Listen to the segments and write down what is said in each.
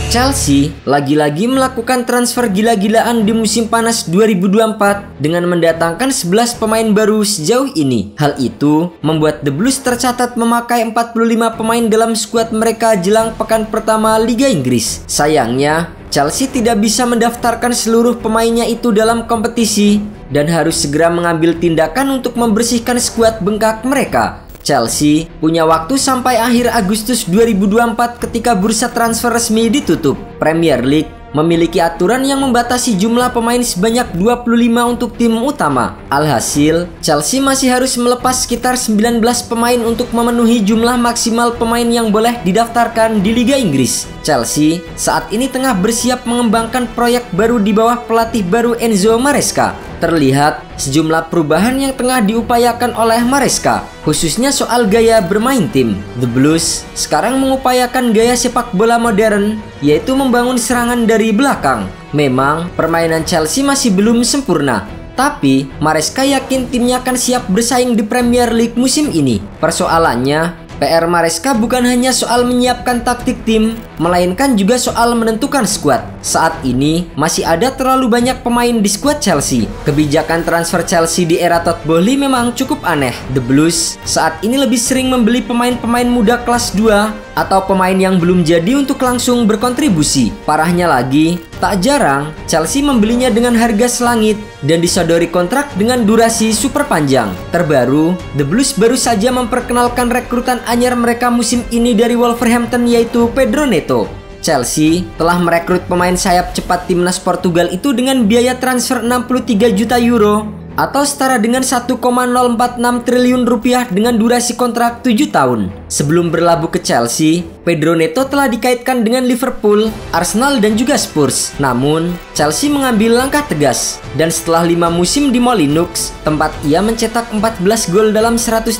Chelsea lagi-lagi melakukan transfer gila-gilaan di musim panas 2024 dengan mendatangkan 11 pemain baru sejauh ini. Hal itu membuat The Blues tercatat memakai 45 pemain dalam skuad mereka jelang pekan pertama Liga Inggris. Sayangnya, Chelsea tidak bisa mendaftarkan seluruh pemainnya itu dalam kompetisi dan harus segera mengambil tindakan untuk membersihkan skuad bengkak mereka. Chelsea punya waktu sampai akhir Agustus 2024 ketika bursa transfer resmi ditutup. Premier League memiliki aturan yang membatasi jumlah pemain sebanyak 25 untuk tim utama. Alhasil, Chelsea masih harus melepas sekitar 19 pemain untuk memenuhi jumlah maksimal pemain yang boleh didaftarkan di Liga Inggris. Chelsea saat ini tengah bersiap mengembangkan proyek baru di bawah pelatih baru Enzo Maresca. Terlihat sejumlah perubahan yang tengah diupayakan oleh Maresca, khususnya soal gaya bermain tim. The Blues sekarang mengupayakan gaya sepak bola modern, yaitu membangun serangan dari belakang. Memang permainan Chelsea masih belum sempurna, tapi Maresca yakin timnya akan siap bersaing di Premier League musim ini. Persoalannya, PR Maresca bukan hanya soal menyiapkan taktik tim, melainkan juga soal menentukan skuad. Saat ini masih ada terlalu banyak pemain di skuad Chelsea. Kebijakan transfer Chelsea di era Todd Boehly memang cukup aneh. The Blues saat ini lebih sering membeli pemain-pemain muda kelas 2 atau pemain yang belum jadi untuk langsung berkontribusi. Parahnya lagi, tak jarang Chelsea membelinya dengan harga selangit dan disodori kontrak dengan durasi super panjang. Terbaru, The Blues baru saja memperkenalkan rekrutan anyar mereka musim ini dari Wolverhampton, yaitu Pedro Neto. Chelsea telah merekrut pemain sayap cepat timnas Portugal itu dengan biaya transfer 63 juta euro atau setara dengan 1,046 triliun rupiah dengan durasi kontrak 7 tahun. Sebelum berlabuh ke Chelsea, Pedro Neto telah dikaitkan dengan Liverpool, Arsenal dan juga Spurs. Namun, Chelsea mengambil langkah tegas dan setelah 5 musim di Molineux, tempat ia mencetak 14 gol dalam 135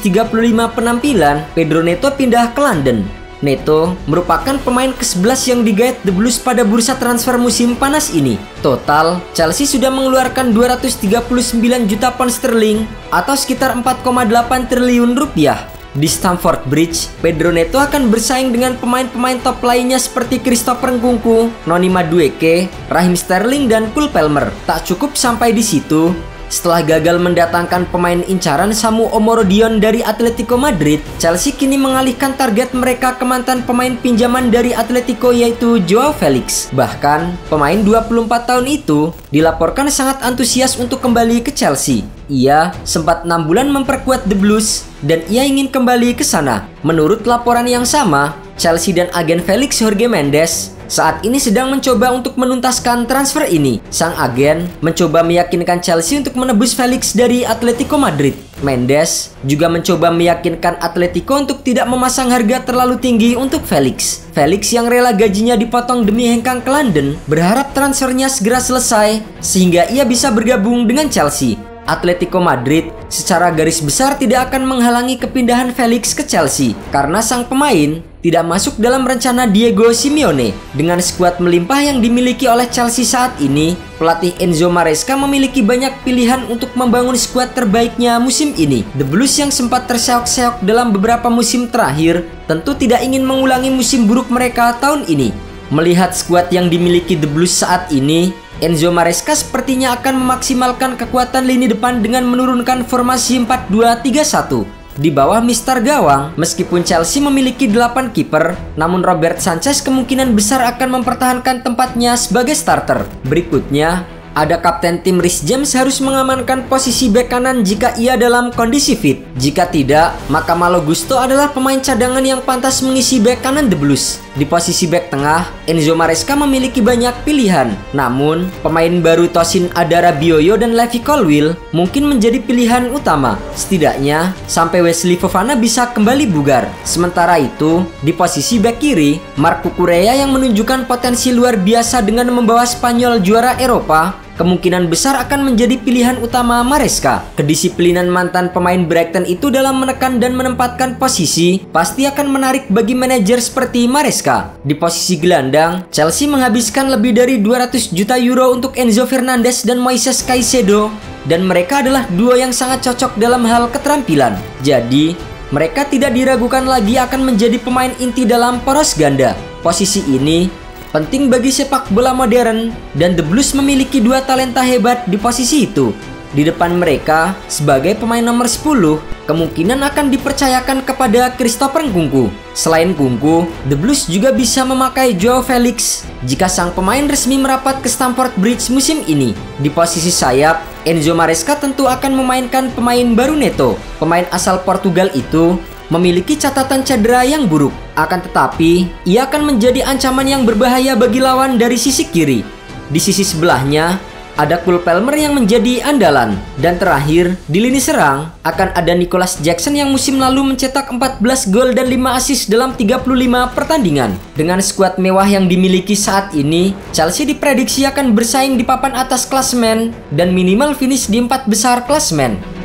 penampilan, Pedro Neto pindah ke London. Neto merupakan pemain ke-11 yang digait The Blues pada bursa transfer musim panas ini. Total, Chelsea sudah mengeluarkan 239 juta pound sterling atau sekitar 4,8 triliun rupiah. Di Stamford Bridge, Pedro Neto akan bersaing dengan pemain-pemain top lainnya seperti Christopher Nkunku, Noni Madueke, Raheem Sterling, dan Cole Palmer. Tak cukup sampai di situ. Setelah gagal mendatangkan pemain incaran Samu Omorodion dari Atletico Madrid, Chelsea kini mengalihkan target mereka ke mantan pemain pinjaman dari Atletico, yaitu Joao Felix. Bahkan, pemain 24 tahun itu dilaporkan sangat antusias untuk kembali ke Chelsea. Ia sempat 6 bulan memperkuat The Blues dan ia ingin kembali ke sana. Menurut laporan yang sama, Chelsea dan agen Felix, Jorge Mendes, saat ini sedang mencoba untuk menuntaskan transfer ini. Sang agen mencoba meyakinkan Chelsea untuk menebus Felix dari Atletico Madrid. Mendes juga mencoba meyakinkan Atletico untuk tidak memasang harga terlalu tinggi untuk Felix. Felix yang rela gajinya dipotong demi hengkang ke London berharap transfernya segera selesai sehingga ia bisa bergabung dengan Chelsea. Atletico Madrid secara garis besar tidak akan menghalangi kepindahan Felix ke Chelsea karena sang pemain tidak masuk dalam rencana Diego Simeone. Dengan skuad melimpah yang dimiliki oleh Chelsea saat ini, pelatih Enzo Maresca memiliki banyak pilihan untuk membangun skuad terbaiknya musim ini. The Blues yang sempat terseok-seok dalam beberapa musim terakhir tentu tidak ingin mengulangi musim buruk mereka tahun ini. Melihat skuad yang dimiliki The Blues saat ini, Enzo Maresca sepertinya akan memaksimalkan kekuatan lini depan dengan menurunkan formasi 4-2-3-1. Di bawah Mister Gawang, meskipun Chelsea memiliki 8 kiper, namun Robert Sanchez kemungkinan besar akan mempertahankan tempatnya sebagai starter. Berikutnya, ada kapten tim Reece James harus mengamankan posisi bek kanan jika ia dalam kondisi fit. Jika tidak, maka Malo Gusto adalah pemain cadangan yang pantas mengisi bek kanan The Blues. Di posisi bek tengah, Enzo Maresca memiliki banyak pilihan. Namun, pemain baru Tosin Adarabioyo dan Levi Colwill mungkin menjadi pilihan utama. Setidaknya, sampai Wesley Fofana bisa kembali bugar. Sementara itu, di posisi bek kiri, Marc Cucurella yang menunjukkan potensi luar biasa dengan membawa Spanyol juara Eropa, kemungkinan besar akan menjadi pilihan utama Maresca. Kedisiplinan mantan pemain Brighton itu dalam menekan dan menempatkan posisi pasti akan menarik bagi manajer seperti Maresca. Di posisi gelandang, Chelsea menghabiskan lebih dari 200 juta euro untuk Enzo Fernandez dan Moises Caicedo, dan mereka adalah duo yang sangat cocok dalam hal keterampilan. Jadi, mereka tidak diragukan lagi akan menjadi pemain inti dalam poros ganda. Posisi ini penting bagi sepak bola modern dan The Blues memiliki dua talenta hebat di posisi itu. Di depan mereka, sebagai pemain nomor 10, kemungkinan akan dipercayakan kepada Christopher Nkunku. Selain Nkunku, The Blues juga bisa memakai Joao Felix jika sang pemain resmi merapat ke Stamford Bridge musim ini. Di posisi sayap, Enzo Maresca tentu akan memainkan pemain baru Neto. Pemain asal Portugal itu memiliki catatan cedera yang buruk. Akan tetapi, ia akan menjadi ancaman yang berbahaya bagi lawan dari sisi kiri. Di sisi sebelahnya, ada Cole Palmer yang menjadi andalan. Dan terakhir, di lini serang akan ada Nicholas Jackson yang musim lalu mencetak 14 gol dan 5 assist dalam 35 pertandingan. Dengan skuad mewah yang dimiliki saat ini, Chelsea diprediksi akan bersaing di papan atas klasemen dan minimal finish di 4 besar klasemen.